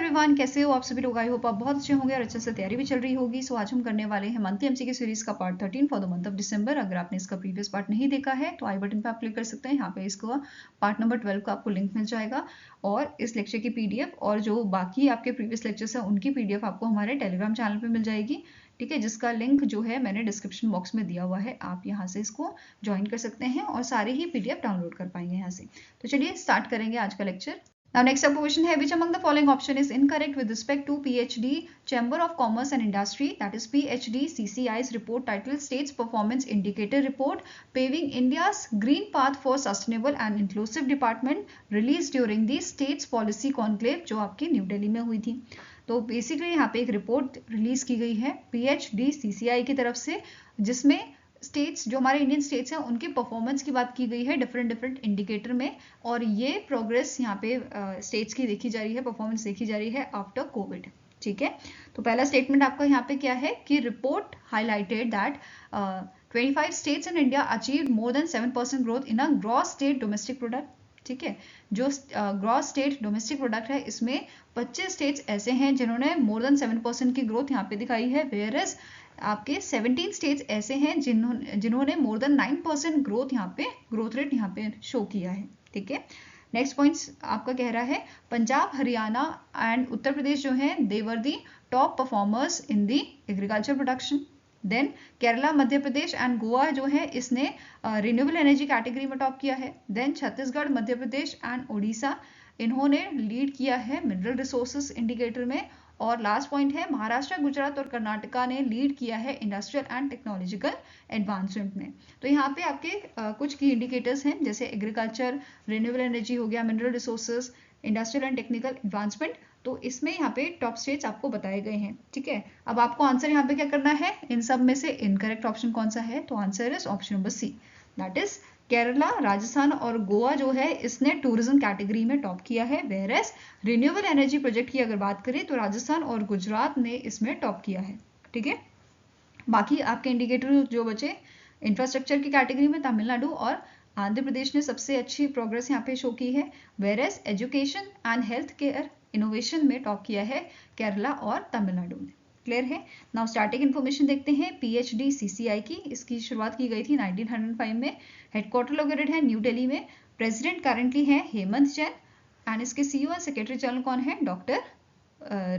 Everyone, कैसे हो आप सभी लोग? आई होप आप बहुत अच्छे होंगे और अच्छे से तैयारी भी चल रही होगी। सो आज हम करने वाले हैं मंथली एमसीक्यू सीरीज का part 13 for the month of December. अगर आपने इसका प्रीवियस पार्ट नहीं देखा है तो आई बटन पे आप क्लिक कर सकते हैं। यहाँ पे इसको पार्ट नंबर 12 का आपको लिंक मिल जाएगा और इस लेक्चर की पीडीएफ और जो बाकी आपके प्रीवियस लेक्चर्स हैं उनकी पीडीएफ आपको हमारे टेलीग्राम चैनल पर मिल जाएगी। ठीक है, जिसका लिंक जो है मैंने डिस्क्रिप्शन बॉक्स में दिया हुआ है, आप यहाँ से इसको ज्वाइन कर सकते हैं और सारे ही पीडीएफ डाउनलोड कर पाएंगे यहाँ से। तो चलिए स्टार्ट करेंगे आज का lecture. Now next up question है, which among the following option is incorrect with respect to PhD Chamber of Commerce and Industry, that is PhD CCI's report titled States Performance Indicator Report Paving India's Green Path for Sustainable and Inclusive Development released during the States Policy Conclave जो आपकी न्यू दिल्ली में हुई थी। तो basically यहाँ पे एक report release की गई है PhD CCI की तरफ से, जिसमें स्टेट्स जो हमारे इंडियन स्टेट्स हैं उनके परफॉर्मेंस की बात की गई है डिफरेंट इंडिकेटर में, और ये प्रोग्रेस यहाँ पे स्टेट्स की देखी जा रही है, परफॉर्मेंस देखी जा रही है आफ्टर कोविड। ठीक है, तो पहला स्टेटमेंट आपका यहाँ पे क्या है कि report highlighted that 25 states in India achieved more than 7% growth in a gross state domestic product. ठीक है, जो ग्रॉस स्टेट डोमेस्टिक प्रोडक्ट है इसमें 25 स्टेट्स ऐसे हैं जिन्होंने मोर देन 7% की ग्रोथ यहाँ पे दिखाई है, वेयर एज आपके 17 स्टेट्स ऐसे हैं जिन्होंने मोर देन 9% ग्रोथ यहाँ पे ग्रोथ रेट यहाँ पे शो किया है। ठीक है, नेक्स्ट पॉइंट्स आपका कह रहा है पंजाब, हरियाणा एंड उत्तर प्रदेश जो है they were the top performers in the agriculture production. Then Kerala, Madhya Pradesh and Goa जो है इसने रिन्यूएबल एनर्जी कैटेगरी में टॉप किया है। देन छत्तीसगढ़, मध्य प्रदेश एंड उड़ीसा इन्होंने लीड किया है मिनरल रिसोर्सेज इंडिकेटर में। और लास्ट पॉइंट है महाराष्ट्र, गुजरात और कर्नाटका ने लीड किया है इंडस्ट्रियल एंड टेक्नोलॉजिकल एडवांसमेंट में। तो यहाँ पे आपके कुछ की इंडिकेटर्स हैं जैसे एग्रीकल्चर, रिन्यूएबल एनर्जी हो गया, mineral resources, industrial and technical advancement. तो इसमें यहाँ पे टॉप स्टेट्स आपको बताए गए हैं। ठीक है, अब आपको आंसर यहाँ पे क्या करना है, इन सब में से इनकरेक्ट ऑप्शन कौन सा है, तो answer is option number C, that is Kerala, Rajasthan और गोवा जो है इसने टूरिज्म कैटेगरी में टॉप किया है, whereas renewable energy project की अगर बात करें तो राजस्थान और गुजरात ने इसमें टॉप किया है। ठीक है, बाकी आपके इंडिकेटर जो बचे इंफ्रास्ट्रक्चर की कैटेगरी में तमिलनाडु और आंध्र प्रदेश ने सबसे अच्छी प्रोग्रेस यहाँ पे शो की है, whereas education and health care innovation में टॉप किया है केरला और तमिलनाडु ने। क्लियर है। नाउ स्टार्टिंग इन्फॉर्मेशन देखते हैं PhD CCI की। इसकी शुरुआत की गई थी 1905 में। हेडक्वार्टर लोकेटेड है न्यू दिल्ली में। प्रेसिडेंट करंटली है हेमंत जैन एंड इसके CEO एंड सेक्रेटरी जनरल कौन है, doctor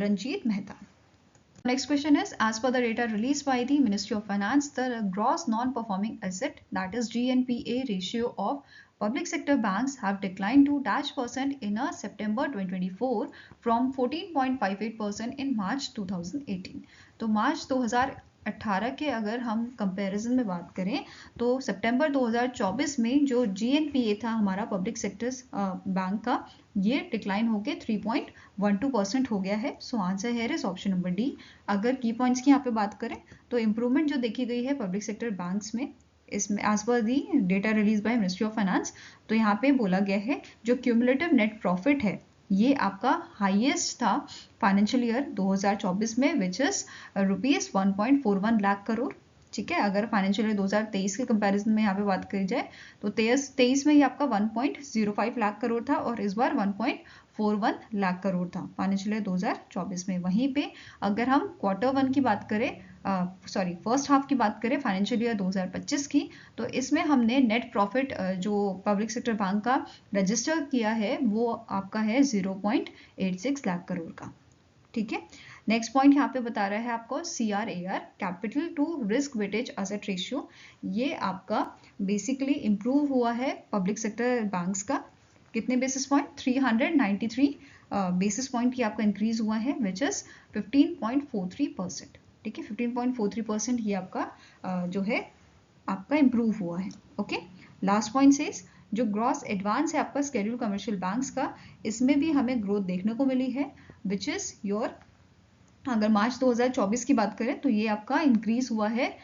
Ranjit Mehta. Next question is, as per the data released by the Ministry of Finance, the gross non-performing asset, that is GNPA ratio of public sector banks have declined to -% in September 2024 from 14.58% in March 2018. तो मार्च 2018 के अगर हम comparison में बात करें तो सितंबर 2024 में जो GNPA था हमारा पब्लिक सेक्टर बैंक का, ये डिक्लाइन होके 3.12% हो गया है। सो आंसर है इज ऑप्शन नंबर डी। अगर की पॉइंट्स की यहाँ पे बात करें तो इम्प्रूवमेंट जो देखी गई है पब्लिक सेक्टर बैंक्स में, इसमें as per the data release by ministry of finance, तो यहाँ पे बोला गया है जो क्यूमुलेटिव नेट प्रॉफिट है ये आपका हाईएस्ट था फाइनेंशियल ईयर 2024 में, विच इज ₹1.41 लाख करोड़। ठीक है, अगर फाइनेंशियल ईयर 2023 के कंपैरिजन में यहाँ पे बात करी जाए तो 23 में ही आपका 1.05 लाख करोड़ था और इस बार 1.41 लाख करोड़ था फाइनेंशियल ईयर 2024 में। वहीं पे अगर हम क्वार्टर वन की बात करें, फर्स्ट हाफ की बात करें फाइनेंशियल ईयर 2025 की, तो इसमें हमने नेट प्रॉफिट जो पब्लिक सेक्टर बैंक का रजिस्टर किया है वो आपका है 0.86 लाख करोड़ का। ठीक है, नेक्स्ट पॉइंट यहाँ पे बता रहा है आपको CRAR, capital to risk weightage asset ratio, ये आपका बेसिकली इम्प्रूव हुआ है पब्लिक सेक्टर बैंक्स का। कितने बेसिस पॉइंट, 393 बेसिस पॉइंट की आपका इंक्रीज हुआ है, विच इज 15.43%। ठीक है, 15.43% ये आपका जो है आपका इम्प्रूव हुआ है। ओके, लास्ट पॉइंट से जो ग्रॉस एडवांस है आपका स्केड्यूल कमर्शियल बैंक्स का, इसमें भी हमें ग्रोथ देखने को मिली है, विच इज योर, अगर मार्च 2024 की बात करें तो ये आपका इंक्रीज हुआ है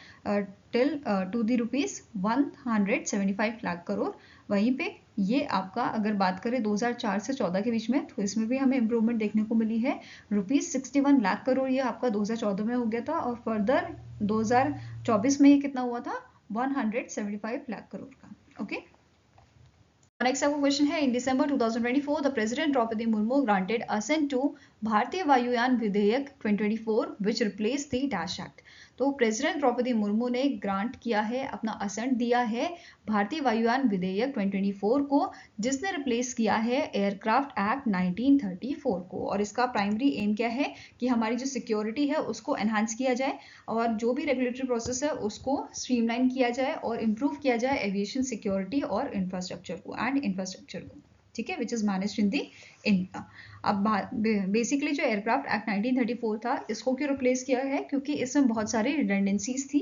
till to the ₹175 lakh crore. वहीं पे ये आपका अगर बात करें 2004 से 14 के बीच में, तो इसमें भी हमें इम्प्रूवमेंट देखने को मिली है। ₹61 लाख करोड़ ये आपका 2014 में हो गया था और फर्दर 2024 में ये कितना हुआ था, 175 लाख करोड़ का। ओके, Next up question है, in December 2024 the President Draupadi Murmu granted assent to भारतीय वायुयान विधेयक 2024 विच रिप्लेस द डैश एक्ट। तो प्रेसिडेंट द्रौपदी मुर्मू ने ग्रांट किया है, अपना असेंट दिया है भारतीय वायुयान विधेयक 2024 को, जिसने रिप्लेस किया है एयरक्राफ्ट एक्ट 1934 को। और इसका प्राइमरी एम क्या है कि हमारी जो सिक्योरिटी है उसको एनहांस किया जाए और जो भी रेगुलेटरी प्रोसेस है उसको स्ट्रीमलाइन किया जाए और इम्प्रूव किया जाए एविएशन सिक्योरिटी और इंफ्रास्ट्रक्चर को, ठीक है, which is managed in the India. अब बेसिकली जो एयरक्राफ्ट एक्ट 1934 था, इसको क्यों रिप्लेस किया है? क्योंकि इसमें बहुत सारी रिडंडेंसीज थी,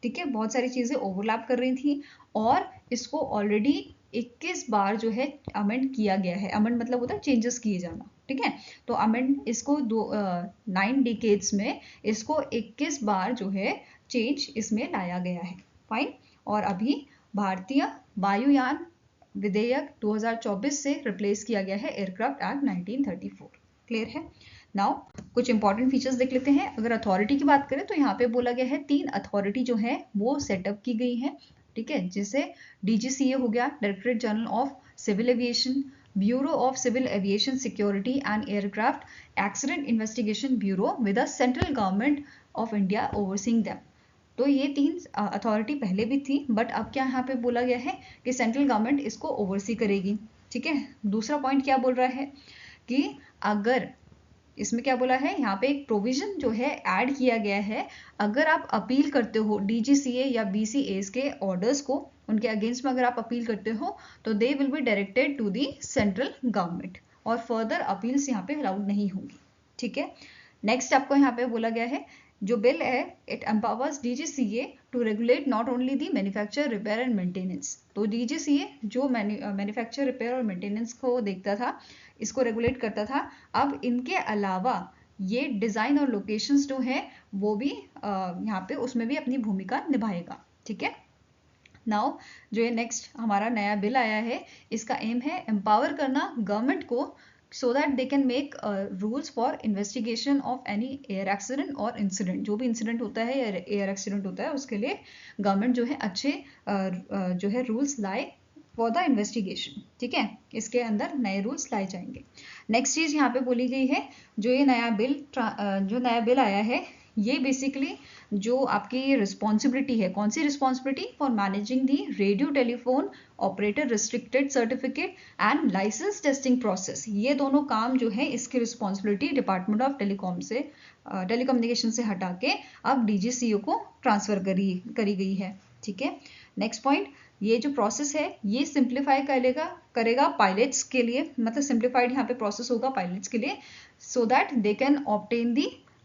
ठीक है, बहुत सारी चीजें ओवरलैप कर रही थी और इसको ऑलरेडी 21 बार जो है अमेंड किया गया है। अमेंड मतलब होता है चेंजेस किए जाना, ठीक है। तो अमेंड इसको 9 डिकेड्स में इसको 21 बार जो है चेंज इसमें लाया गया है। फाइन। और अभी भारतीय वायुयान विधेयक 2024 से रिप्लेस किया गया है एयरक्राफ्ट एक्ट 1934। क्लियर है? नाउ कुछ इंपॉर्टेंट फीचर्स देख लेते हैं। अगर अथॉरिटी की बात करें तो यहाँ पे बोला गया है 3 अथॉरिटी जो है वो सेटअप की गई है, ठीक है, जिसे DGCA हो गया, directorate general of civil aviation, bureau of civil aviation security and aircraft accident investigation bureau with the central government of India overseeing them. तो ये 3 अथॉरिटी पहले भी थी, बट अब क्या यहाँ पे बोला गया है कि सेंट्रल गवर्नमेंट इसको ओवरसी करेगी, ठीक है। दूसरा पॉइंट क्या बोल रहा है कि अगर इसमें क्या बोला है, यहाँ पे एक प्रोविजन जो है ऐड किया गया है, अगर आप अपील करते हो DGCA या BCAs के ऑर्डर्स को, उनके अगेंस्ट में अगर आप अपील करते हो तो they will be directed to the central government और फर्दर अपील्स यहाँ पे अलाउड नहीं होंगी, ठीक है। नेक्स्ट आपको यहाँ पे बोला गया है जो बिल है, it empowers DGCA to regulate not only the manufacture, repair and maintenance. तो DGCA जो मैन्युफैक्चर, रिपेयर और मेंटेनेंस को देखता था, इसको रेगुलेट करता था, अब इनके अलावा ये डिजाइन और लोकेशंस जो है वो भी यहाँ पे उसमें भी अपनी भूमिका निभाएगा, ठीक है। नाउ जो ये नेक्स्ट हमारा नया बिल आया है, इसका एम है एम्पावर करना गवर्नमेंट को so that they can make rules for investigation of any air accident और incident। जो भी इंसिडेंट होता है या एयर एक्सीडेंट होता है उसके लिए गवर्नमेंट जो है अच्छे जो है रूल्स लाए फॉर द इन्वेस्टिगेशन, ठीक है। इसके अंदर नए रूल्स लाए जाएंगे। नेक्स्ट चीज यहाँ पे बोली गई है, जो ये नया बिल आया है, ये बेसिकली जो आपकी रिस्पॉन्सिबिलिटी है, कौन सी responsibility? For managing the radio telephone operator restricted certificate and licence testing process. ये दोनों काम जो है इसकी रिस्पॉन्सिबिलिटी डिपार्टमेंट ऑफ टेलीकम्युनिकेशन से हटा के अब DGCA को ट्रांसफर करी गई है, ठीक है। नेक्स्ट पॉइंट, ये जो प्रोसेस है ये सिंप्लीफाई करेगा पायलट्स के लिए, मतलब सिंप्लीफाइड यहाँ पे प्रोसेस होगा पायलट्स के लिए, so that they can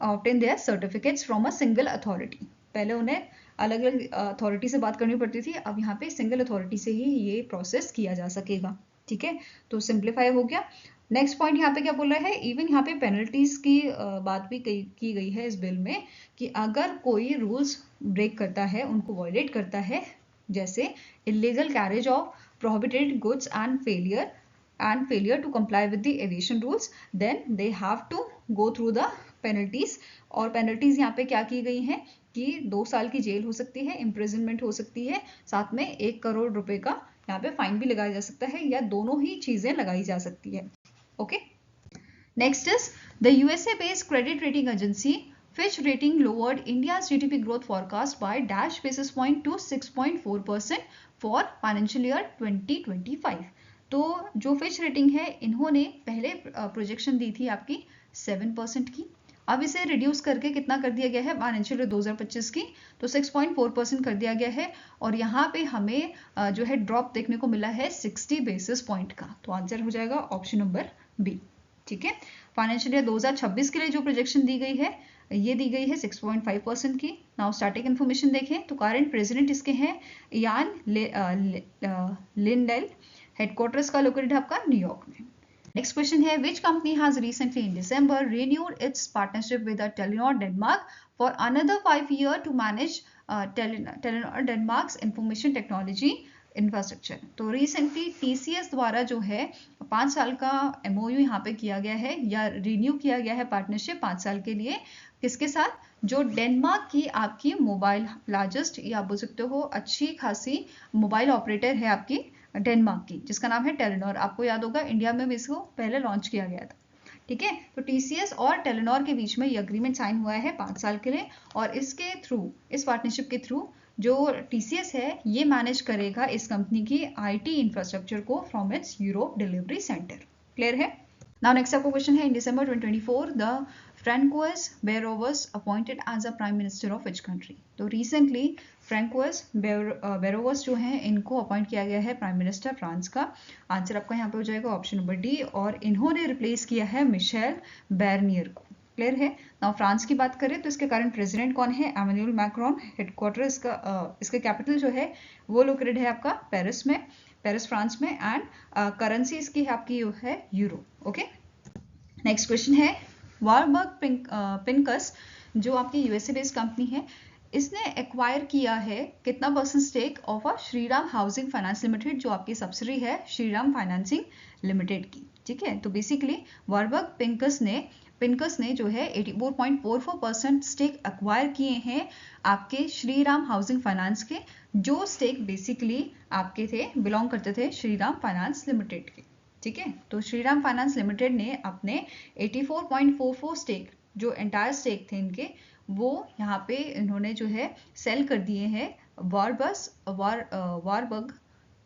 obtain their certificates from a single authority. पहले उन्हें अलग अलग अथॉरिटी से बात करनी पड़ती थी, अब यहाँ पे सिंगल अथॉरिटी से ही ये प्रोसेस किया जा सकेगा, ठीक है। तो सिंप्लीफाई हो गया। नेक्स्ट पॉइंट यहाँ पे क्या बोल रहा है, इवन यहाँ पे पेनल्टीज की बात भी की गई है इस बिल में, कि अगर कोई रूल्स ब्रेक करता है, उनको वॉयलेट करता है, जैसे illegal carriage of prohibited goods and failure to comply with the aviation rules, then they have to go through the penalties. और पेनल्टीज यहाँ पे क्या की गई हैं कि 2 साल की जेल हो सकती है, इम्प्रिजनमेंट हो सकती है, साथ में 1 करोड़ रुपए का यहाँ पे फाइन भी लगाया जा सकता है, या दोनों ही चीजें लगाई जा सकती है। Okay. Next is the USA based credit rating agency Fitch Rating lowered India's GDP growth forecast by dash basis point to 6.4% for financial year 2025। तो जो फिच रेटिंग है, इन्होंने पहले प्रोजेक्शन दी थी आपकी 7% की, अब इसे रिड्यूस करके कितना कर दिया गया है फाइनेंशियल ईयर 2025 की, तो 6.4% कर दिया गया है। और यहाँ पे हमें जो है ड्रॉप देखने को मिला है 60 बेसिस पॉइंट का। तो आंसर हो जाएगा ऑप्शन नंबर बी, ठीक है। फाइनेंशियल ईयर 2026 के लिए जो प्रोजेक्शन दी गई है, ये दी गई है 6.5% की। नाउ स्टैटिक इन्फॉर्मेशन देखें तो करंट प्रेसिडेंट इसके हैं यान लिंडेल, हेडक्वार्टर्स का लोकेटेड है आपका न्यूयॉर्क में। Next question है, which company has recently in December renewed its partnership with Telenor Denmark for another 5 years to manage Telenor Denmark's information technology infrastructure। तो रिसेंटली TCS द्वारा जो है 5 साल का MOU यहाँ पे किया गया है, या रिन्यू किया गया है पार्टनरशिप 5 साल के लिए। किसके साथ? जो डेनमार्क की आपकी मोबाइल लार्जेस्ट, या आप बोल सकते हो अच्छी खासी मोबाइल ऑपरेटर है आपकी डेनमार्क की, जिसका नाम है टेलीनॉर। आपको याद होगा इंडिया में भी इसको पहले लॉन्च किया गया था, ठीक है। तो टीसीएस और टेलीनॉर के बीच में ये अग्रीमेंट साइन हुआ है 5 साल के लिए, और इसके थ्रू, इस पार्टनरशिप के थ्रू जो टीसीएस है ये मैनेज करेगा इस कंपनी की आईटी इंफ्रास्ट्रक्चर को from its Europe delivery centre. Clear है? नाउ नेक्स्ट आपको क्वेश्चन है, in December 2024 the Francois Bayrou appointed as a prime minister of which country? तो रिसेंटली फ्रैंकोइस बेरोवस जो हैं इनको अपॉइंट किया गया है प्राइम मिनिस्टर फ्रांस का। आंसर आपका यहाँ पे हो जाएगा ऑप्शन नंबर डी, और इन्होंने रिप्लेस किया है मिशेल बैरनियर को। क्लियर है? नाउ फ्रांस की बात करें तो इसके करंट प्रेसिडेंट कौन है? एमेन्युअल मैक्रोन। हेडक्वार्टर इसका कैपिटल जो है वो लोकेटेड है आपका पेरिस में, पेरिस फ्रांस में, एंड करेंसी इसकी है आपकी है यूरो। ओके, नेक्स्ट क्वेश्चन है, वारबर्ग पिंकस जो आपकी यूएसए बेस्ड कंपनी है, इसने एक्वायर किया है कितना % stake of a Shriram housing finance limited, जो आपकी सब्सिडी है श्रीराम फाइनेंसिंग लिमिटेड की। ठीक है, तो बेसिकली वारबर्ग पिंकस ने जो है 84.44% स्टेक एक्वायर किए हैं आपके श्रीराम हाउसिंग फाइनेंस के, जो स्टेक बेसिकली आपके थे, बिलोंग करते थे श्रीराम फाइनेंस लिमिटेड के। ठीक है, तो श्रीराम फाइनेंस लिमिटेड ने अपने 84.44 स्टेक, जो एंटायर स्टेक थे इनके, वो यहाँ पे इन्होंने जो है सेल कर दिए हैं वारबर्ग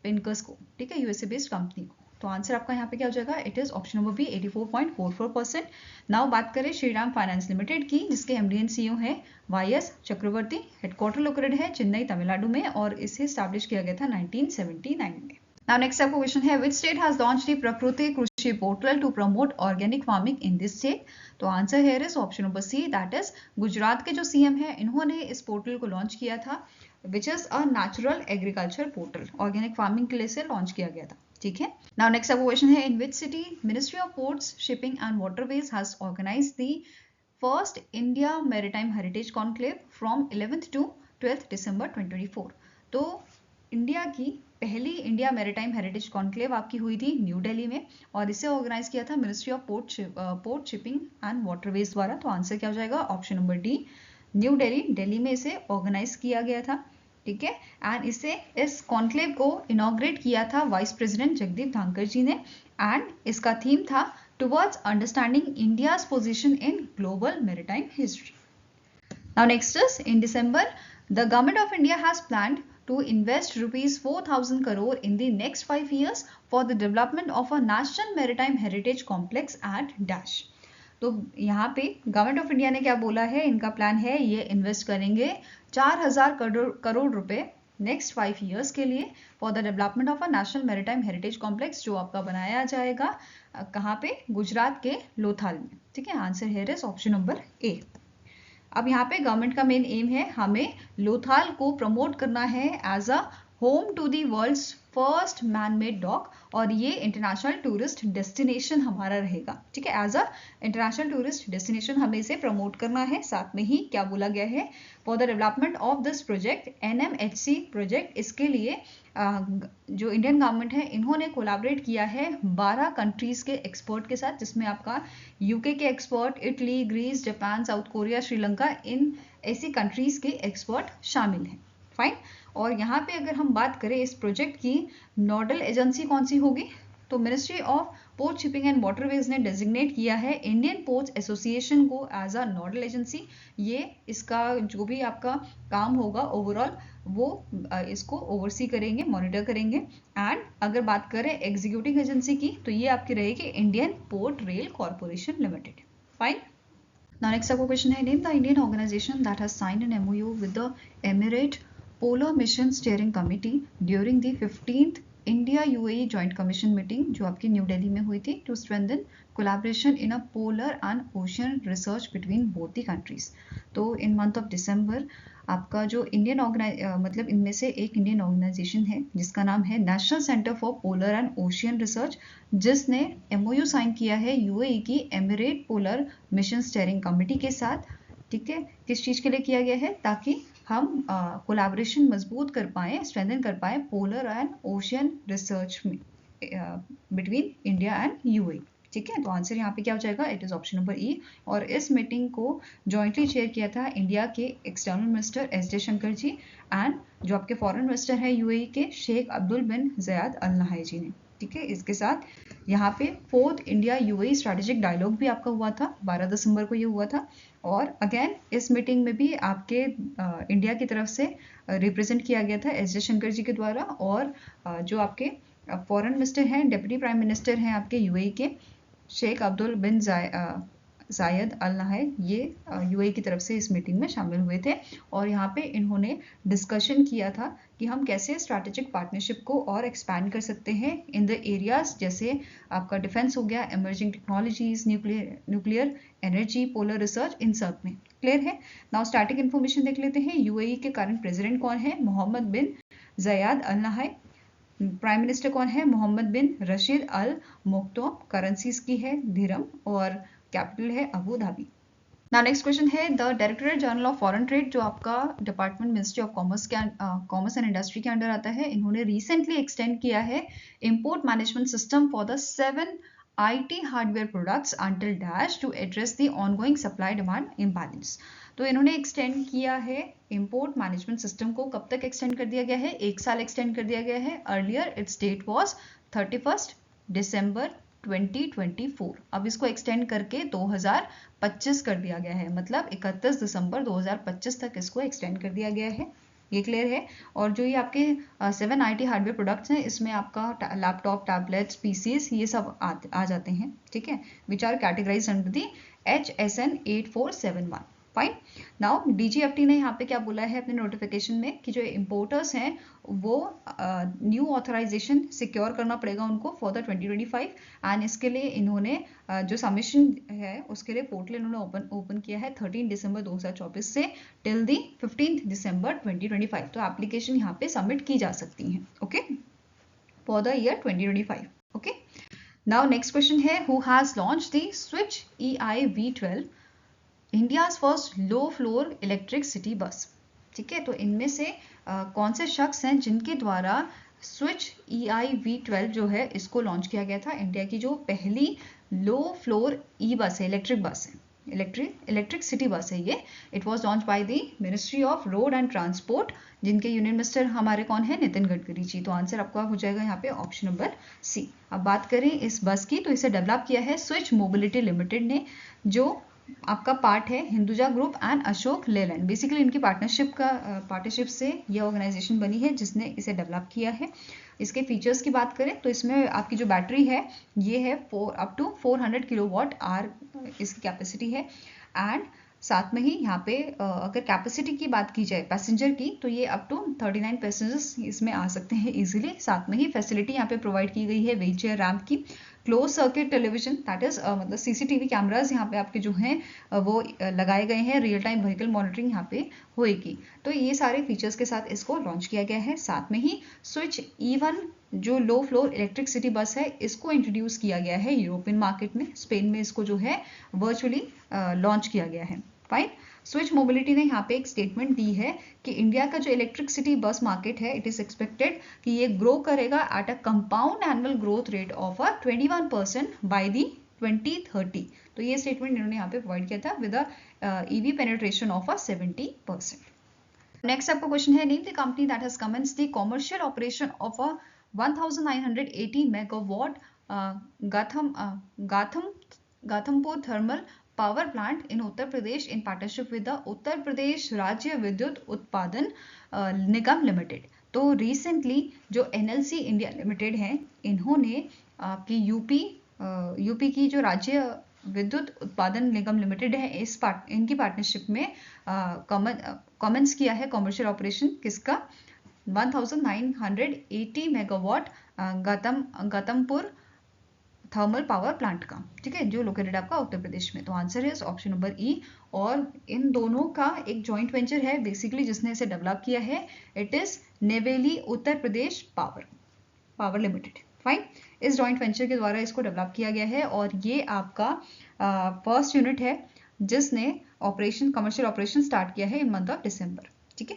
पिंकस को। ठीक है, यूएसए बेस्ड कंपनी को। तो आंसर आपका यहाँ पे क्या हो जाएगा? It is option number B, 84.44%। Now बात करें श्रीराम फाइनेंस लिमिटेड की, जिसके एमडी एंड सीईओ है वाईएस चक्रवर्ती। हेडक्वार्टर लोकेटेड है चेन्नई तमिलनाडु में, और इसे स्टैब्लिश किया गया था 1979 में। Now next आपको क्वेश्चन है, which state has launched the Prakriti Krishi portal to promote organic farming in this state? तो answer here is option number C, that is Gujarat के जो सीएम है इन्होंने इस पोर्टल को लॉन्च किया था, which is a natural agriculture portal, organic farming के लिए से लॉन्च किया गया था। ठीक है, नाउ नेक्स्ट आपको क्वेश्चन है, in which city ministry of ports shipping and waterways has organised the first India maritime heritage conclave from 11th to 12th December 2024? तो इंडिया की पहली इंडिया मैरीटाइम हेरिटेज कॉन्क्लेव आपकी हुई थी न्यू दिल्ली में, और इसे ऑर्गेनाइज किया था ministry of port shipping and waterways द्वारा। तो आंसर क्या हो जाएगा? Option number D, new Delhi में इसे ऑर्गेनाइज किया गया था। ठीक है, एंड इस कॉन्क्लेव को इनॉग्रेट किया था वाइस प्रेसिडेंट जगदीप धनखड़ जी ने, एंड इसका थीम था towards understanding India's position in global maritime history. Now next is, in December the government of India has planned to invest rupees 4,000 crore in the next 5 years for the development of a national maritime heritage complex at dash। तो यहाँ पे government of India ने क्या बोला है, इनका plan है ये इन्वेस्ट करेंगे 4,000 करोड़ रुपए नेक्स्ट 5 years के लिए for the development of a national maritime heritage complex, जो आपका बनाया जाएगा कहाँ पे? गुजरात के लोथाल में। ठीक है, answer here is option number A. अब यहाँ पे गवर्नमेंट का मेन एम है, हमें लोथाल को प्रमोट करना है as a home to the world's first man made dock, और ये इंटरनेशनल टूरिस्ट डेस्टिनेशन हमारा रहेगा। ठीक है, as a international tourist destination हमें इसे प्रमोट करना है। साथ में ही क्या बोला गया है, for the development of this project NMHC project, इसके लिए जो इंडियन गवर्नमेंट है इन्होंने कोलैबोरेट किया है 12 कंट्रीज के एक्सपर्ट के साथ, जिसमें आपका यूके के expert, Italy, Greece, Japan, South Korea, Sri Lanka, इन ऐसी कंट्रीज के एक्सपर्ट शामिल हैं। फाइन, और यहाँ पे अगर हम बात करें इस प्रोजेक्ट की नोडल एजेंसी कौन सी होगी, तो ministry of port shipping and waterways ने डेजिग्नेट किया है इंडियन पोर्ट्स एसोसिएशन को एज अ नोडल एजेंसी। ये इसका जो भी आपका काम होगा ओवरऑल वो इसको ओवरसी करेंगे, मॉनिटर करेंगे। एंड अगर बात करें एग्जीक्यूटिव एजेंसी की, तो ये आपकी रहेगी Indian port rail corporation limited. Fine, now next आपको क्वेश्चन है, name the Indian organisation that has signed an MOU with the Emirate polar mission steering committee during the 15th India UAE joint commission meeting, जो आपकी न्यू दिल्ली में हुई थी, to strengthen collaboration in a polar and ocean research between both the countries. तो in month of December आपका जो Indian मतलब इनमें से एक इंडियन ऑर्गेनाइजेशन है जिसका नाम है national centre for polar and ocean research, जिसने MOU साइन किया है UAE की emirate polar mission steering committee के साथ। ठीक है, किस चीज़ के लिए किया गया है, ताकि हम कोलैबोरेशन मजबूत कर पाएँ, स्ट्रेंथन कर पाएँ पोलर एंड ओशियन रिसर्च में बिटवीन इंडिया एंड UAE। ठीक है, तो आंसर यहाँ पे क्या हो जाएगा? इट इज ऑप्शन नंबर ई। और इस मीटिंग को जॉइंटली चेयर किया था इंडिया के external minister S Jaishankar ji and जो आपके फॉरेन मिनिस्टर है UAE के शेख अब्दुल बिन ज़याद अल नहाई जी ने। ठीक है, इसके साथ यहाँ पे 4th India UAE strategic dialogue भी आपका हुआ था, 12 दिसंबर को ये हुआ था। और अगेन इस मीटिंग में भी आपके इंडिया की तरफ से रिप्रेजेंट किया गया था एस जयशंकर जी के द्वारा, और जो आपके फॉरेन मिनिस्टर हैं, डिप्टी प्राइम मिनिस्टर हैं आपके यूएई के, शेख अब्दुल बिन जायद अल नाहयान, ये यूएई की तरफ से इस मीटिंग में शामिल हुए थे। और यहाँ पे इन्होंने डिस्कशन किया था कि हम कैसे स्ट्रैटेजिक पार्टनरशिप को और एक्सपैंड कर सकते हैं इन द एरियाज, जैसे आपका डिफेंस हो गया, emerging technologies, nuclear energy, polar research, इन सब में। क्लियर है? नाउ स्टैटिक इन्फॉर्मेशन देख लेते हैं। यूएई के करंट प्रेसिडेंट कौन है? मोहम्मद बिन जायद अल नाहयान। प्राइम मिनिस्टर कौन है? Mohammed bin Rashid Al Maktoum. Currencies की है दिरहम और कैपिटल है Abu Dhabi. Now next question है, the directorate general of foreign trade, जो आपका department ministry of commerce and industry के अंडर आता है, इन्होंने रिसेंटली एक्सटेंड किया है import management system for the 7 IT hardware products until dash to address the ongoing supply demand imbalance. तो इन्होंने एक्सटेंड किया है इंपोर्ट मैनेजमेंट सिस्टम को। कब तक एक्सटेंड कर दिया गया है? 1 साल एक्सटेंड कर दिया गया है। अर्लियर इट्स डेट वाज 31 दिसंबर 2024। अब इसको एक्सटेंड करके 2025 कर दिया गया है, मतलब 31 दिसंबर 2025 तक इसको एक्सटेंड कर दिया गया है। ये क्लियर है? और जो ये आपके 7 IT हार्डवेयर प्रोडक्ट्स हैं, इसमें आपका लैपटॉप, टैबलेट्स, पीसीज, ये सब आ जाते हैं, ठीक है, which are categorize under the HSN 8471। Fine. Now DGFT ने यहाँ पे क्या बोला है अपने नोटिफिकेशन में कि जो इम्पोर्टर्स हैं वो न्यू ऑथराइजेशन सिक्योर करना पड़ेगा उनको फॉर द 2025, एंड इसके लिए इन्होंने जो सबमिशन है उसके लिए पोर्टल इन्होंने ओपन किया है 13 दिसंबर 2024 से टिल दी 15 दिसंबर 2025। तो एप्लीकेशन यहाँ पे सबमिट की जा सकती हैं, okay, for the year 2025। Okay, now next question है, who has launch the switch EI V12, India's first low floor electric city bus. ठीक है, तो इनमें से कौन से शख्स हैं जिनके द्वारा स्विच EI V12 जो है इसको लॉन्च किया गया था? इंडिया की जो पहली लो फ्लोर ई बस है, इलेक्ट्रिक बस है, इलेक्ट्रिक सिटी बस है ये। It was launch by the ministry of road and transport, जिनके यूनियन मिनिस्टर हमारे कौन है? नितिन गडकरी जी। तो आंसर आपका हो जाएगा यहाँ पे ऑप्शन नंबर सी। अब बात करें इस बस की, तो इसे डेवलप किया है स्विच मोबिलिटी लिमिटेड ने, जो आपका पार्ट है Hinduja group and Ashok Leyland. Basically इनकी पार्टनरशिप से ये ऑर्गेनाइजेशन बनी है जिसने इसे डेवलप किया है। इसके फीचर्स की बात करें तो इसमें आपकी जो बैटरी है ये है अप टू 400 किलोवाट आवर इसकी कैपेसिटी है। एंड साथ में ही यहाँ पे अगर कैपेसिटी की बात की जाए पैसेंजर की, तो ये अप टू 39 पैसेंजर्स इसमें आ सकते हैं इजीली। साथ में ही फैसिलिटी यहाँ पे प्रोवाइड की गई है व्हील चेयर रैम्प की, close circuit television, that is मतलब CCTV कैमराज यहाँ पे आपके जो हैं वो लगाए गए हैं, रियल टाइम व्हीकल मॉनिटरिंग यहाँ पे होएगी। तो ये सारे फीचर्स के साथ इसको लॉन्च किया गया है। साथ में ही स्विच E1 जो लो फ्लोर इलेक्ट्रिक सिटी बस है, इसको इंट्रोड्यूस किया गया है यूरोपियन मार्केट में। स्पेन में इसको जो है वर्चुअली लॉन्च किया गया है। फाइन। स्विच मोबिलिटी ने यहाँ पे एक स्टेटमेंट दी है कि इंडिया का जो इलेक्ट्रिक सिटी बस मार्केट है, इट इज एक्सपेक्टेड कि ये ग्रो करेगा at a compound annual growth rate of 21% by the 2030। तो ये स्टेटमेंट इन्होंने यहाँ पे प्रोवाइड किया था with EV penetration of 70%। Next आपका क्वेश्चन है, name the company that has commenced the commercial operation of 1980 megawatt Ghatampur thermal power plant in Uttar Pradesh in partnership with the Uttar Pradesh Rajya Vidyut Utpadan Nigam limited. तो रिसेंटली जो NLC इंडिया लिमिटेड है, इन्होंने आपकी UP की जो राज्य विद्युत उत्पादन निगम लिमिटेड है, इनकी पार्टनरशिप में कमेंस किया है कमर्शियल ऑपरेशन किसका? 1980 megawatt Gautampur thermal power plant का, ठीक है, जो लोकेटेड आपका उत्तर प्रदेश में। तो आंसर है ऑप्शन नंबर E। और इन दोनों का एक जॉइंट वेंचर है बेसिकली जिसने इसे डेवलप किया है, it is Neyveli Uttar Pradesh power limited. Fine. इस जॉइंट वेंचर के द्वारा इसको डेवलप किया गया है और ये आपका फर्स्ट यूनिट है जिसने कमर्शियल ऑपरेशन स्टार्ट किया है इन मंथ ऑफ दिसंबर। ठीक है,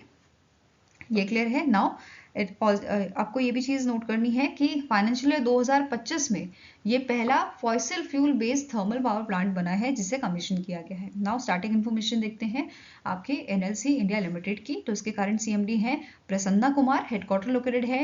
ये क्लियर है। नाउ आपको ये भी चीज नोट करनी है कि फाइनेंशियल ईयर 2025 में ये पहला fossil fuel based thermal power plant बना है जिसे कमीशन किया गया है। नाउ स्टार्टिंग इन्फॉर्मेशन देखते हैं आपके NLC इंडिया लिमिटेड की। तो इसके करंट CMD हैं प्रसन्ना कुमार, हेडक्वार्टर लोकेटेड है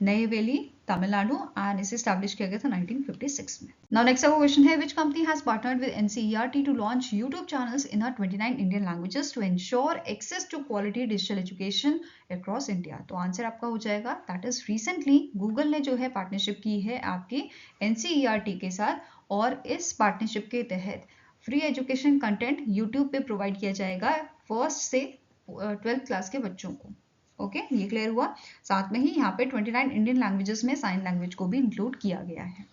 नईवेली तमिलनाडु, एंड इसे स्टैब्लिश किया गया था 1956 में। नाउ नेक्स्ट आपका क्वेश्चन है, which company has partnered with NCERT to launch YouTube channels in 29 Indian languages to ensure access to quality digital education across India. तो आंसर आपका हो जाएगा दैट इज रिसेंटली गूगल ने जो है पार्टनरशिप की है आपके एनसीईआरटी के साथ, और इस पार्टनरशिप के तहत फ्री एजुकेशन कंटेंट यूट्यूब पे प्रोवाइड किया जाएगा फर्स्ट से 12th क्लास के बच्चों को। ओके, ये क्लियर हुआ। साथ में ही यहाँ पे 29 इंडियन लैंग्वेजेस में साइन लैंग्वेज को भी इंक्लूड किया गया है।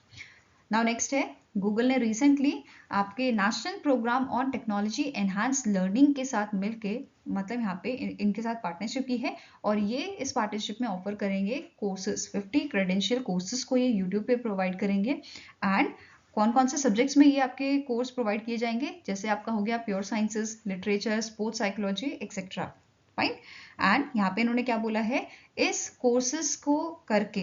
नाउ नेक्स्ट है, गूगल ने रिसेंटली आपके national programme on technology enhance learning के साथ मिलके, मतलब यहाँ पे इनके साथ पार्टनरशिप की है, और ये इस पार्टनरशिप में ऑफर करेंगे कोर्सेज, 50 क्रेडेंशियल कोर्सेज को ये यूट्यूब पे प्रोवाइड करेंगे। एंड कौन कौन से सब्जेक्ट्स में ये आपके कोर्स प्रोवाइड किए जाएंगे, जैसे आपका हो गया pure sciences, literature, sports psychology etcetera. Fine. And यहाँ पे इन्होंने क्या बोला है, इस कोर्सेज को करके,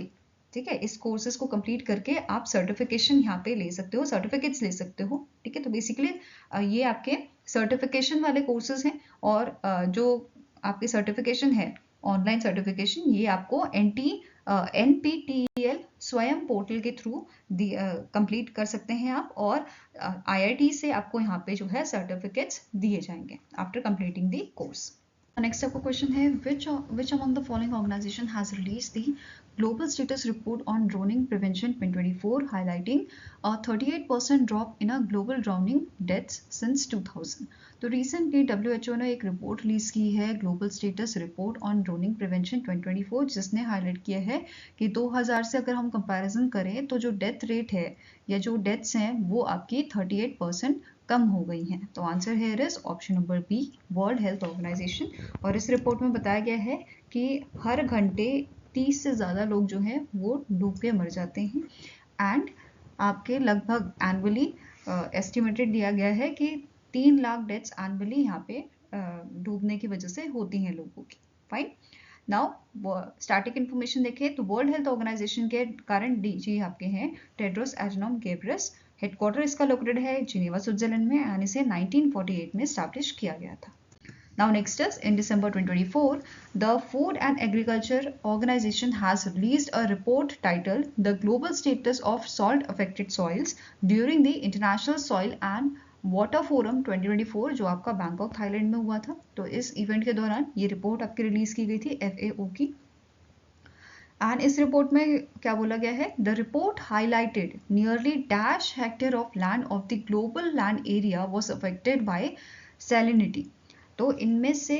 ठीक है, इस कोर्सेज को कंप्लीट करके आप सर्टिफिकेशन यहाँ पे ले सकते हो, सर्टिफिकेट्स ले सकते हो। ठीक है, तो बेसिकली ये आपके सर्टिफिकेशन वाले कोर्सेज हैं, और जो आपके सर्टिफिकेशन है ऑनलाइन सर्टिफिकेशन, ये आपको NPTEL स्वयं पोर्टल के थ्रू कंप्लीट कर सकते हैं आप, और IIT से आपको यहाँ पे जो है सर्टिफिकेट्स दिए जाएंगे after completing the course. Next आपका क्वेश्चन है, which among the following organization has released the global status report on drowning prevention 2024, highlighting a 38% drop in a global drowning deaths since 2000। तो रिसेंटली WHO ने एक report release की है, global status report on droning prevention 2024, जिसने highlight किया है कि 2000 से अगर हम कंपैरिजन करें तो जो डेथ रेट है या जो डेथ्स हैं वो आपकी 38% कम हो गई हैं। तो answer here is option number B, world health organisation. और इस रिपोर्ट में बताया गया है कि हर घंटे 30 से ज़्यादा लोग जो हैं वो डूब के मर जाते हैं, एंड आपके लगभग एनुअली एस्टिमेटेड दिया गया है कि 3 लाख डेथ्स एनुअली यहाँ पे डूबने की वजह से होती हैं लोगों की। फाइन। नाउ स्टैटिक इन्फॉर्मेशन देखें तो वर्ल्ड हेल्थ ऑर्गेनाइजेशन के करंट डीजी आपके हैं टेड्रोस एडनॉम गेब्रेयेसस। हेडक्वार्टर इसका लोकेटेड है जिनेवा, स्विट्जरलैंड में, एंड इसे 1948 में स्टैब्लिश किया गया था। Now next is, in December 2024, the Food and Agriculture Organization has released a report titled The Global Status of Salt-Affected Soils during the International Soil and Water Forum 2024, जो आपका Bangkok Thailand में हुआ था। तो इस इवेंट के दौरान ये रिपोर्ट आपकी रिलीज की गई थी FAO की। एंड इस रिपोर्ट में क्या बोला गया है, the report highlighted nearly dash hectare of land of the global land area was affected by salinity. तो इनमें से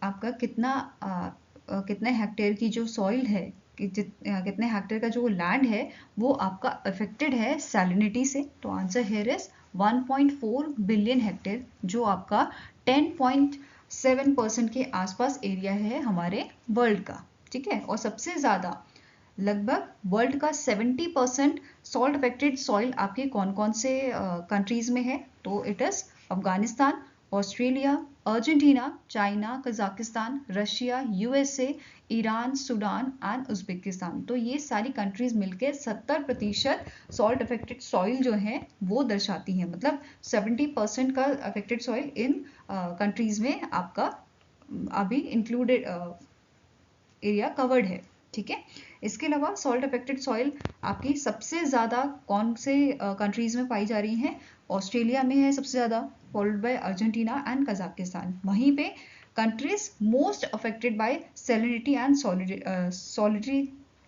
आपका कितने हेक्टेयर की जो सॉइल है, कितने हेक्टेयर का जो लैंड है वो आपका अफेक्टेड है सैलिनिटी से। तो answer here is 1.4 billion hectare, जो आपका 10.7% के आसपास एरिया है हमारे वर्ल्ड का। ठीक है, और सबसे ज़्यादा लगभग वर्ल्ड का 70% सॉल्ट अफेक्टेड सॉइल आपके कौन कौन से कंट्रीज में है, तो it is Afghanistan, Australia, Argentina, China, Kazakhstan, Russia, USA, Iran, Sudan and Uzbekistan. तो ये सारी कंट्रीज मिलकर 70% सॉल्ट अफेक्टेड सॉइल जो है वो दर्शाती है, मतलब 70% का अफेक्टेड सॉइल इन कंट्रीज में आपका अभी इंक्लूडेड एरिया कवर्ड है। ठीक है, इसके अलावा सॉल्ट अफेक्टेड सॉइल आपकी सबसे ज़्यादा कौन से कंट्रीज में पाई जा रही हैं, ऑस्ट्रेलिया में है सबसे ज़्यादा, followed by Argentina and Kazakhstan. वहीं पे countries most affected by salinity and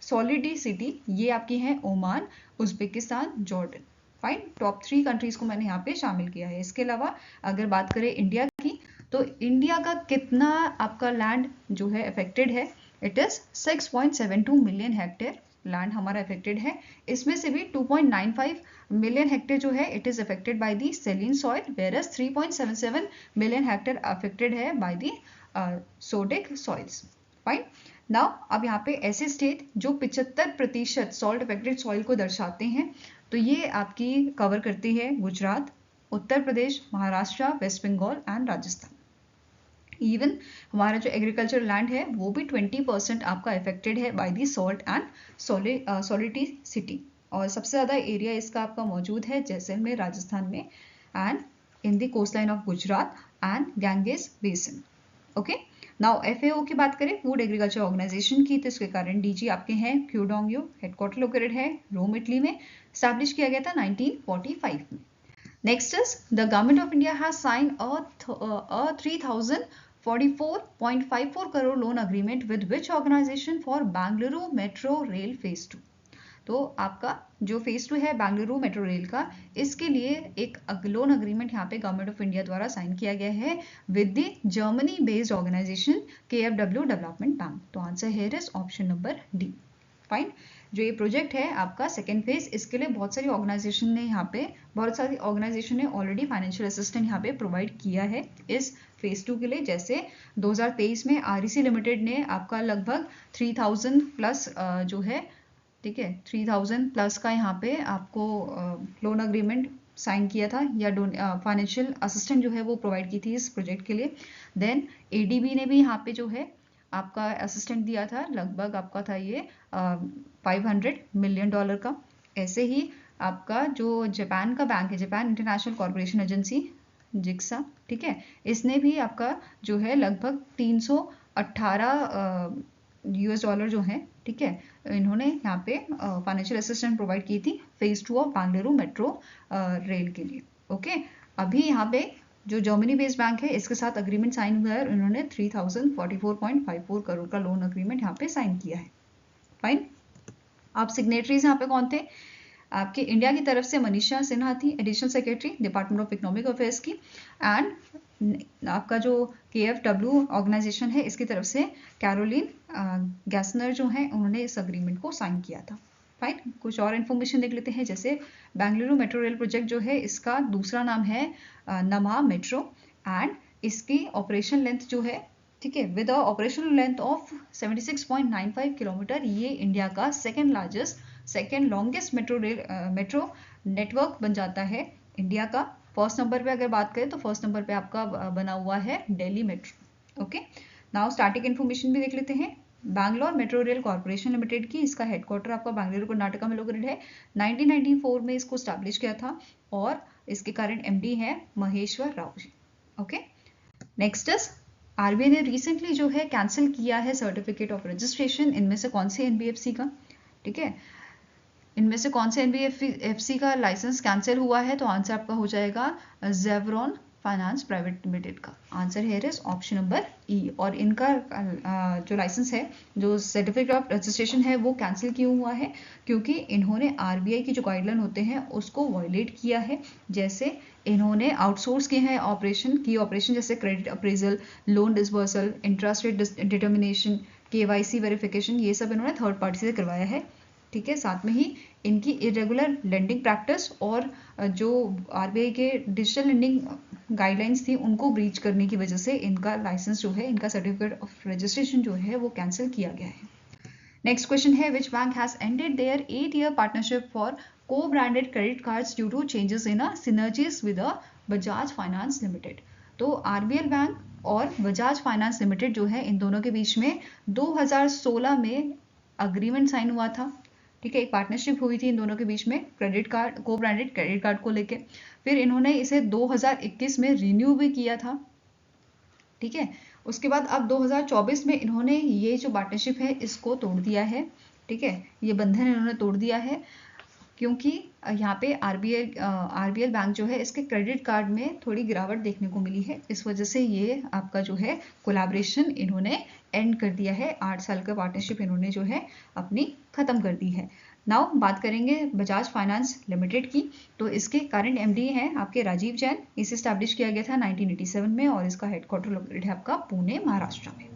sodicity ये आपकी हैं Oman, Uzbekistan, Jordan. Fine, top 3 countries को मैंने यहाँ पे शामिल किया है। इसके अलावा अगर बात करें इंडिया की, तो इंडिया का कितना आपका लैंड जो है अफेक्टेड है, it is 6.72 million hectare land हमारा अफेक्टेड है। इसमें से भी 2.95 मिलियन हेक्टेयर जो है it is affected by the saline soil, whereas 3.77 million hectare affected है by the sodic soils. Fine. Now अब यहाँ पे ऐसे स्टेट जो 75% सॉल्ट अफेक्टेड सॉइल को दर्शाते हैं, तो ये आपकी कवर करती है गुजरात, उत्तर प्रदेश, महाराष्ट्र, वेस्ट बंगाल एंड राजस्थान। इवन हमारा जो एग्रीकल्चर लैंड है वो भी 20% आपका अफेक्टेड है बाय दी सॉल्ट एंड सॉलिडिसिटी, और सबसे ज़्यादा एरिया इसका आपका मौजूद है जैसलमेर, राजस्थान में, and in the coast line of Gujarat and Ganges basin. Okay. Now FAO की बात करें, फूड एग्रीकल्चर ऑर्गेनाइजेशन की, तो इसके कारण DG आपके हैं क्यूडोंगयो, हेडक्वार्टर लोकेटेड है रोम इटली में, स्टैब्लिश किया गया था 1945 में। Next is the government of India has sign a 3044.54 crore loan agreement with which organisation for Bengaluru metro rail phase 2। तो आपका जो फेज 2 है बेंगलुरु मेट्रो रेल का, इसके लिए एक लोन अग्रीमेंट यहाँ पे गवर्नमेंट ऑफ इंडिया द्वारा साइन किया गया है with the Germany based organisation KfW development bank. तो answer here is option number D. Fine. जो ये प्रोजेक्ट है आपका सेकेंड फेज, इसके लिए बहुत सारी ऑर्गेनाइजेशन ने ऑलरेडी फाइनेंशियल असिस्टेंट यहाँ पे प्रोवाइड किया है इस फेज 2 के लिए। जैसे 2023 में REC लिमिटेड ने आपका लगभग 3000 प्लस जो है, ठीक है, 3000 प्लस का यहाँ पे आपको लोन अग्रीमेंट साइन किया था, या फाइनेंशियल असिस्टेंट जो है वो प्रोवाइड की थी इस प्रोजेक्ट के लिए। देन ADB ने भी यहाँ पे जो है आपका असिस्टेंट दिया था, लगभग आपका था ये $500 मिलियन का। ऐसे ही आपका जो जापान का बैंक है, जापान इंटरनेशनल कॉर्पोरेशन एजेंसी जिक्सा, ठीक है, इसने भी आपका जो है लगभग 318 US डॉलर जो है, ठीक है, इन्होंने यहाँ पे फाइनेंशियल असिस्टेंट प्रोवाइड की थी phase 2 of Bengaluru metro rail के लिए। ओके। अभी यहाँ पे जो जर्मनी बेस्ड बैंक है इसके साथ अग्रीमेंट साइन हुआ है, उन्होंने 3044.54 करोड़ का लोन अग्रीमेंट यहाँ पे साइन किया है। फाइन। आप सिग्नेटरीज यहाँ पे कौन थे? आपके इंडिया की तरफ से मनीषा सिन्हा थी, additional secretary department of economic affairs की, एंड आपका जो KfW ऑर्गेनाइजेशन है इसकी तरफ से कैरोलिन गैसनर जो है, उन्होंने इस अग्रीमेंट को साइन किया था। फाइन। कुछ और इन्फॉर्मेशन देख लेते हैं, जैसे बेंगलुरु मेट्रो रेल प्रोजेक्ट जो है इसका दूसरा नाम है नमा मेट्रो, एंड इसकी ऑपरेशन लेंथ जो है, ठीक है, with operational length of 76.95 kilometre, ये इंडिया का सेकेंड लॉन्गेस्ट मेट्रो नेटवर्क बन जाता है इंडिया का। फर्स्ट नंबर पे अगर बात करें तो फर्स्ट नंबर पे आपका बना हुआ है Delhi metro. Okay. Now static information भी देख लेते हैं। Bangalore metro rail corporation limited की, इसका हेडक्वार्टर आपका बेंगलुरु कर्नाटका में लोकेटेड है। 1994 में इसको स्टैब्लिश किया था और इसके कारण MD है Maheshwar Rao ji. Okay. Next is RBI ने रिसेंटली जो है कैंसिल किया है सर्टिफिकेट ऑफ रजिस्ट्रेशन। इनमें से कौन से NBFC का, ठीक है, इनमें से कौन से NBFC का लाइसेंस कैंसिल हुआ है? तो आंसर आपका हो जाएगा जेवरॉन फाइनेंस प्राइवेट लिमिटेड का। Answer here is option number E। और इनका जो लाइसेंस है, जो सर्टिफिकेट ऑफ रजिस्ट्रेशन है, वो कैंसिल क्यों हुआ है? क्योंकि इन्होंने RBI की जो गाइडलाइन होते हैं उसको वायलेट किया है। जैसे इन्होंने आउटसोर्स किए हैं ऑपरेशन जैसे credit appraisal, loan disbursal, interest rate determination, KYC verification, ये सब इन्होंने थर्ड पार्टी से करवाया है। ठीक है। साथ में ही इनकी इरेगुलर लेंडिंग प्रैक्टिस और जो RBI के डिजिटल लेंडिंग गाइडलाइंस थी उनको ब्रीच करने की वजह से इनका लाइसेंस जो है, इनका सर्टिफिकेट ऑफ रजिस्ट्रेशन जो है वो कैंसिल किया गया है। नेक्स्ट क्वेश्चन है, which bank has ended their 8-year partnership for co-branded credit cards due to changes in synergies with Bajaj finance limited. तो RBL बैंक और बजाज फाइनेंस लिमिटेड जो है, इन दोनों के बीच में 2016 में अग्रीमेंट साइन हुआ था। ठीक है, एक पार्टनरशिप हुई थी इन दोनों के बीच में क्रेडिट कार्ड, को ब्रांडेड क्रेडिट कार्ड को लेके। फिर इन्होंने इसे 2021 में रिन्यू भी किया था। ठीक है, उसके बाद अब 2024 में इन्होंने ये जो पार्टनरशिप है इसको तोड़ दिया है। ठीक है, ये बंधन इन्होंने तोड़ दिया है क्योंकि यहाँ पे RBL बैंक जो है, इसके क्रेडिट कार्ड में थोड़ी गिरावट देखने को मिली है। इस वजह से ये आपका जो है कोलैबोरेशन इन्होंने एंड कर दिया है। 8 साल का पार्टनरशिप इन्होंने जो है अपनी खत्म कर दी है। नाउ बात करेंगे बजाज फाइनेंस लिमिटेड की। तो इसके करंट MD हैं आपके राजीव जैन। इसे स्टैब्लिश किया गया था 1987 में और इसका हेडक्वार्टर लोकेटेड है आपका पुणे, महाराष्ट्र में।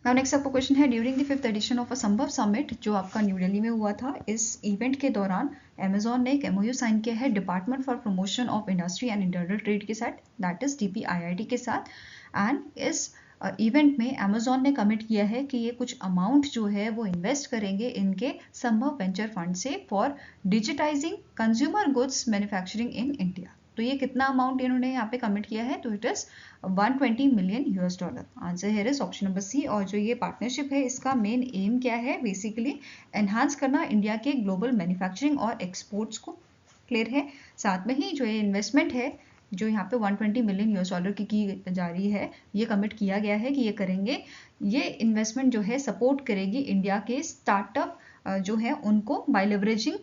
नाउ नेक्स्ट आपका क्वेश्चन है, during the 5th edition of Sambhav summit जो आपका न्यू दिल्ली में हुआ था, इस इवेंट के दौरान अमेजॉन ने एक MOU साइन किया है department for promotion of industry and internal trade के साथ, दैट इज DPIIT के साथ। एंड इस इवेंट में अमेजॉन ने कमिट किया है कि ये कुछ अमाउंट जो है वो इन्वेस्ट करेंगे इनके संभव वेंचर फंड से for digitising consumer goods manufacturing in India. तो ये कितना अमाउंट इन्होंने यहाँ पे कमिट किया है? तो it is $120 million. Answer here is option number C। और जो ये पार्टनरशिप है इसका मेन एम क्या है? बेसिकली एनहांस करना इंडिया के ग्लोबल मैन्युफैक्चरिंग और एक्सपोर्ट्स को। क्लियर है। साथ में ही जो ये इन्वेस्टमेंट है जो यहाँ पे 120 मिलियन यूएस डॉलर की जा रही है, ये कमिट किया गया है कि ये करेंगे। ये इन्वेस्टमेंट जो है सपोर्ट करेगी इंडिया के स्टार्टअप जो है उनको बाय लेवरेजिंग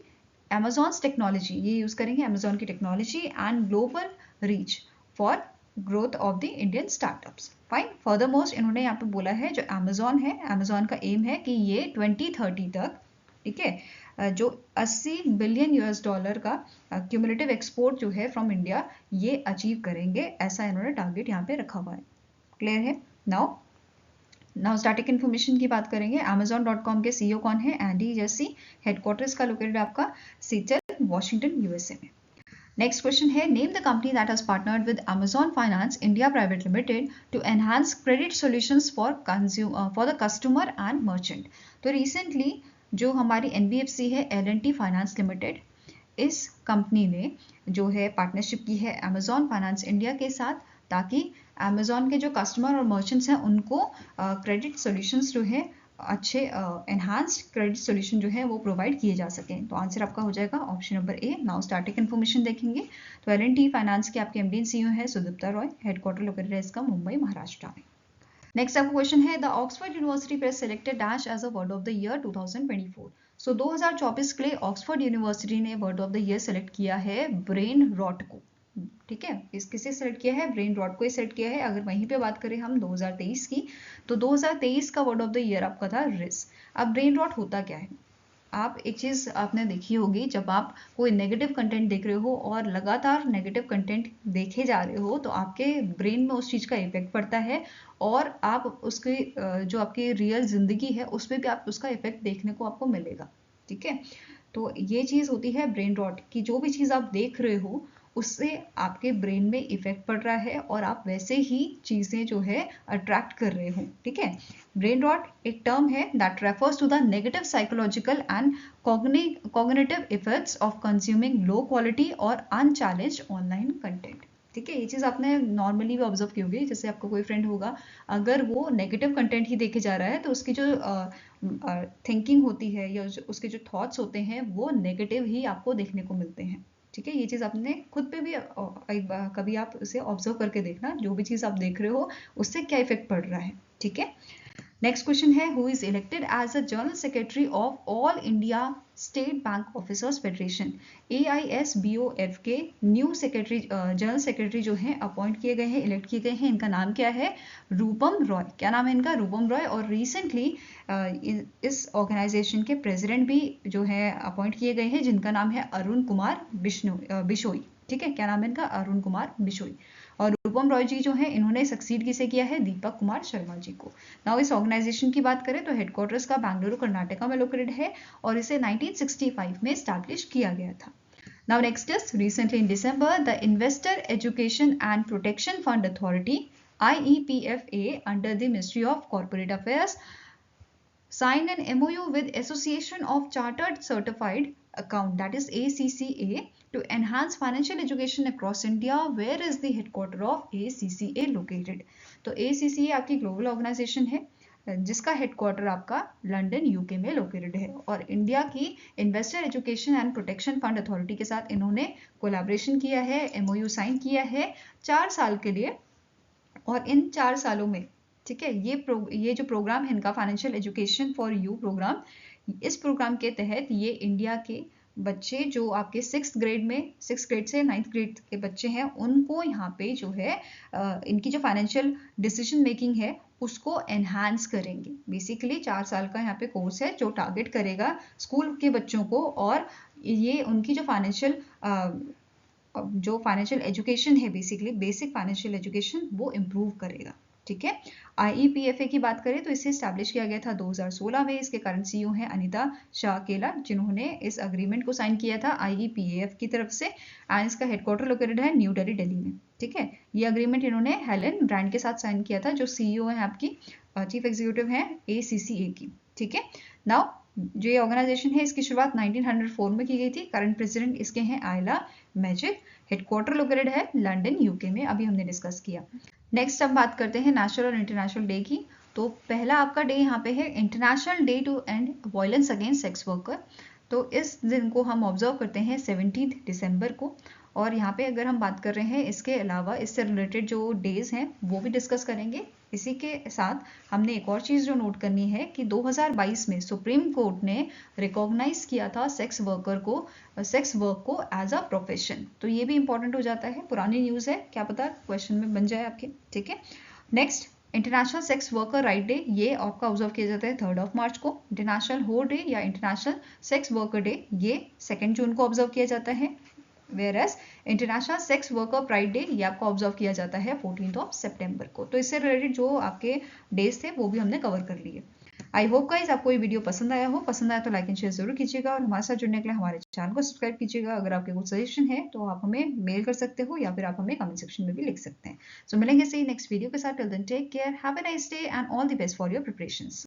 Amazon's टेक्नोलॉजी, ये यूज करेंगे अमेजोन की technology and global reach for growth of the Indian startups. Fine, further most इन्होंने यहाँ पे बोला है जो अमेजोन है, अमेजोन का एम है कि ये 2030 तक, ठीक है, जो 80 बिलियन यूएस डॉलर का क्यूमुलेटिव एक्सपोर्ट जो है फ्रॉम इंडिया ये अचीव करेंगे, ऐसा इन्होंने टारगेट यहाँ पे रखा हुआ है। क्लियर है? नाउ स्टैटिक इन्फॉर्मेशन की बात करेंगे। Amazon.com के सीईओ कौन है? Andy Jassy. हेडक्वार्टर्स का लोकेटेड आपका सीटल, वॉशिंगटन, यूएसए में। नेक्स्ट क्वेश्चन है, name the company that has partnered with Amazon Finance India Private Limited to enhance credit solutions for the customer and merchant। तो recently जो हमारी NBFC है L&T Finance Limited, इस company ने जो है पार्टनरशिप की है Amazon Finance India के साथ, ताकि Amazon के जो कस्टमर और मर्चेंट्स हैं उनको क्रेडिट सॉल्यूशंस जो है अच्छे एनहांस्ड क्रेडिट सॉल्यूशन जो है वो प्रोवाइड किए जा सकें। तो आंसर आपका हो जाएगा option number A. Now static information देखेंगे तो L&T फाइनेंस के आपके एमडी सीईओ है सुदीप्ता रॉय। हेडक्वार्टर लोकेटेड है इसका मुंबई, महाराष्ट्र में। नेक्स्ट आपका क्वेश्चन है, the Oxford University Press selected dash as a word of the year 2024। So 2024 के लिए ऑक्सफोर्ड यूनिवर्सिटी ने word of the year select किया है ब्रेन रॉट को। ठीक है, किसे सेलेक्ट किया है? ब्रेन रॉट को ही सेलेक्ट किया है। अगर वहीं पे बात करें हम 2023 की, तो 2023 का वर्ड ऑफ द ईयर आपका था रिस। अब ब्रेन रॉट होता क्या है? आप एक चीज आपने देखी होगी, जब आप कोई नेगेटिव कंटेंट देख रहे हो और लगातार नेगेटिव कंटेंट देखे जा रहे हो तो आपके ब्रेन में उस चीज का इफेक्ट पड़ता है और आप उसके जो आपकी रियल जिंदगी है उस पर भी आप उसका इफेक्ट देखने को आपको मिलेगा। ठीक है, तो ये चीज होती है ब्रेन रॉट की। जो भी चीज आप देख रहे हो उससे आपके ब्रेन में इफेक्ट पड़ रहा है और आप वैसे ही चीजें जो है अट्रैक्ट कर रहे हो। ठीक है, ब्रेन रॉट एक टर्म है that refers to the negative psychological and cognitive effects of consuming low quality और अनचैलेंज्ड ऑनलाइन कंटेंट। ठीक है, ये चीज आपने नॉर्मली भी ऑब्जर्व की होगी। जैसे आपका कोई फ्रेंड होगा, अगर वो नेगेटिव कंटेंट ही देखे जा रहा है तो उसकी जो थिंकिंग होती है या उसके जो थॉट्स होते हैं वो नेगेटिव ही आपको देखने को मिलते हैं। ठीक है, ये चीज आपने खुद पे भी कभी आप उसे ऑब्जर्व करके देखना, जो भी चीज आप देख रहे हो उससे क्या इफेक्ट पड़ रहा है। ठीक है, नेक्स्ट क्वेश्चन है, who is elected as a general secretary of All India State Bank Officers Federation. AISBOF के न्यू सेक्रेटरी, जनरल सेक्रेटरी जो है अपॉइंट किए गए हैं, इलेक्ट किए गए हैं। इनका नाम क्या है? रूपम रॉय। क्या नाम है इनका? रूपम रॉय। और रिसेंटली इस ऑर्गेनाइजेशन के प्रेसिडेंट भी जो है अपॉइंट किए गए हैं, जिनका नाम है अरुण कुमार बिशोई। ठीक है, क्या नाम है इनका? अरुण कुमार बिशोई। और रूपम रॉय जी जो है इन्होंने सक्सीड किसे किया है? दीपक कुमार शर्मा जी को। नाउ इस ऑर्गेनाइजेशन की बात करें तो हेडक्वार्टर्स का बेंगलुरु, कर्नाटका में लोकेटेड है और इसे 1965 में स्टैब्लिश किया गया था। Now next is, recently in December the investor education and protection fund authority IEPFA under the Ministry of Corporate Affairs signed an MOU with Association of Chartered Certified Account, that is ACCA, to enhance financial education across India. Where is the headquarter of ACCA located? तो ACCA आपकी global organisation है जिसका headquarter आपका London, UK में located है। और India की investor education and protection fund authority के साथ इन्होंने कोलैबोरेशन किया है, MOU साइन किया है 4 साल के लिए। और इन 4 सालों में, ठीक है, ये जो प्रोग्राम है इनका financial education for you program, इस प्रोग्राम के तहत ये इंडिया के बच्चे जो आपके 6th ग्रेड से 9th ग्रेड के बच्चे हैं उनको यहाँ पे जो है इनकी जो फाइनेंशियल डिसीजन मेकिंग है उसको एनहांस करेंगे। बेसिकली 4 साल का यहाँ पे कोर्स है जो टारगेट करेगा स्कूल के बच्चों को, और ये उनकी जो फाइनेंशियल एजुकेशन है, बेसिकली बेसिक फाइनेंशियल एजुकेशन, वो इम्प्रूव करेगा। ठीक है, IEPFA की बात करें तो इसे स्टैब्लिश किया गया था 2016 में। इसके करंट CEO हैं अनीता शाह केला, जिन्होंने इस अग्रीमेंट को साइन किया था IEPAF की तरफ से, एंड इसका हेडक्वार्टर लोकेटेड है न्यू दिल्ली, दिल्ली में। ठीक है, ये अग्रीमेंट इन्होंने हेलन ब्रांड के साथ साइन किया था, जो CEO है आपकी, चीफ एग्जीक्यूटिव है ACCA की। ठीक है, नाउ जो ये ऑर्गेनाइजेशन है इसकी शुरुआत 1904 में की गई थी। करंट प्रेसिडेंट इसके हैं आयला मैजिक। हेडक्वार्टर लोकेटेड है लंदन, यूके में, अभी हमने डिस्कस किया। नेक्स्ट हम बात करते हैं नेशनल और इंटरनेशनल डे की। तो पहला आपका डे यहाँ पे है international day to end violence against sex worker. तो इस दिन को हम ऑब्जर्व करते हैं 17 दिसंबर को। और यहाँ पे अगर हम बात कर रहे हैं इसके अलावा इससे रिलेटेड जो डेज हैं वो भी डिस्कस करेंगे। इसी के साथ हमने एक और चीज़ जो नोट करनी है कि 2022 में सुप्रीम कोर्ट ने रिकॉग्नाइज किया था सेक्स वर्क को एज अ प्रोफेशन। तो ये भी इंपॉर्टेंट हो जाता है, पुरानी न्यूज़ है, क्या पता क्वेश्चन में बन जाए आपके। ठीक है, next international sex worker right day, ये आपका ऑब्जर्व किया जाता है 3 मार्च को। इंटरनेशनल हो डे या इंटरनेशनल सेक्स वर्कर डे ये 2 जून को ऑब्जर्व किया जाता है। Whereas international sex worker pride day ये आपको ऑब्जर्व किया जाता है 14 सितंबर को। तो इससे रिलेटेड जो आपके डेज थे वो भी हमने कवर कर लिए। आई होप गाइस आपको ये वीडियो पसंद आया हो। पसंद आया तो लाइक एंड शेयर जरूर कीजिएगा और हमारे साथ जुड़ने के लिए हमारे चैनल को सब्सक्राइब कीजिएगा। अगर आपके कुछ सजेशन है तो आप हमें मेल कर सकते हो या फिर आप हमें कमेंट सेक्शन में भी लिख सकते हैं। सो मिलेंगे सही नेक्स्ट वीडियो के साथ। Till then take care, have a nice day and all the best for your preparations.